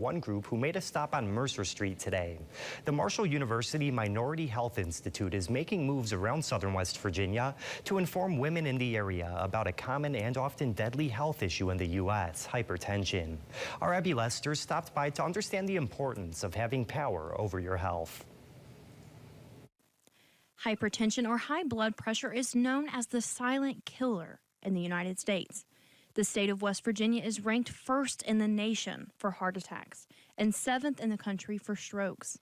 one group who made a stop on Mercer Street today. The Marshall University Minority Health Institute is making moves around southern West Virginia to inform women in the area about a common and often deadly health issue in the U.S., hypertension. Our Abby Lester stopped by to understand the importance of having power over your health. Hypertension or high blood pressure is known as the silent killer in the United States. The state of West Virginia is ranked first in the nation for heart attacks and 7th in the country for strokes.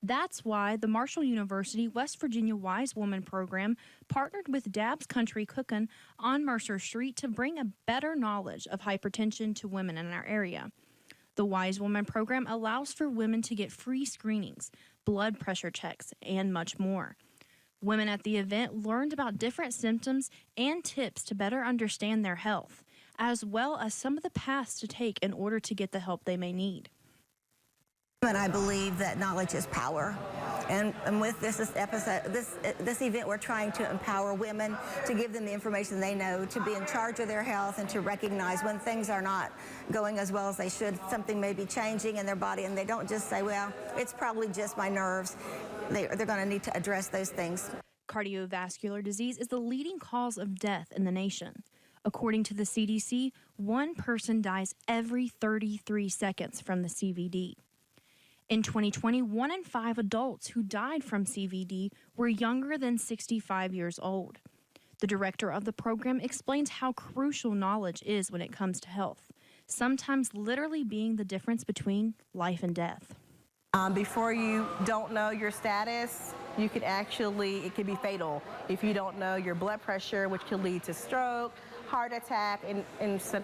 That's why the Marshall University West Virginia Wisewoman program partnered with Dab's Country Cookin' on Mercer Street to bring a better knowledge of hypertension to women in our area. The Wisewoman program allows for women to get free screenings, blood pressure checks, and much more. Women at the event learned about different symptoms and tips to better understand their health, as well as some of the paths to take in order to get the help they may need. And I believe that knowledge is power. And with this event, we're trying to empower women, to give them the information they know, to be in charge of their health, and to recognize when things are not going as well as they should. Something may be changing in their body, and they don't just say, well, it's probably just my nerves. They're going to need to address those things. Cardiovascular disease is the leading cause of death in the nation. According to the CDC, one person dies every 33 seconds from the CVD. In 2020, 1 in 5 adults who died from CVD were younger than 65 years old. The director of the program explains how crucial knowledge is when it comes to health, sometimes literally being the difference between life and death. Before you don't know your status, it could be fatal if you don't know your blood pressure, which can lead to stroke, heart attack, and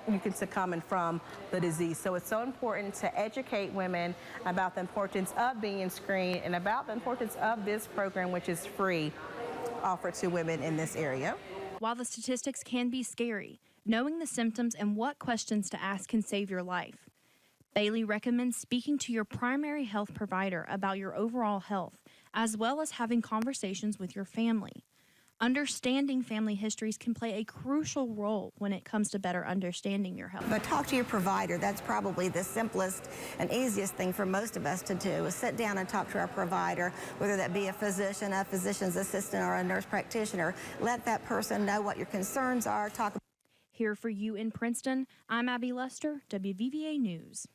you can succumb from the disease. So it's so important to educate women about the importance of being screened and about the importance of this program, which is free, offered to women in this area. While the statistics can be scary, knowing the symptoms and what questions to ask can save your life. Bailey recommends speaking to your primary health provider about your overall health, as well as having conversations with your family. Understanding family histories can play a crucial role when it comes to better understanding your health. But talk to your provider. That's probably the simplest and easiest thing for most of us to do, is sit down and talk to our provider, whether that be a physician, a physician's assistant, or a nurse practitioner. Let that person know what your concerns are. Here for you in Princeton, I'm Abby Lester, WVVA News.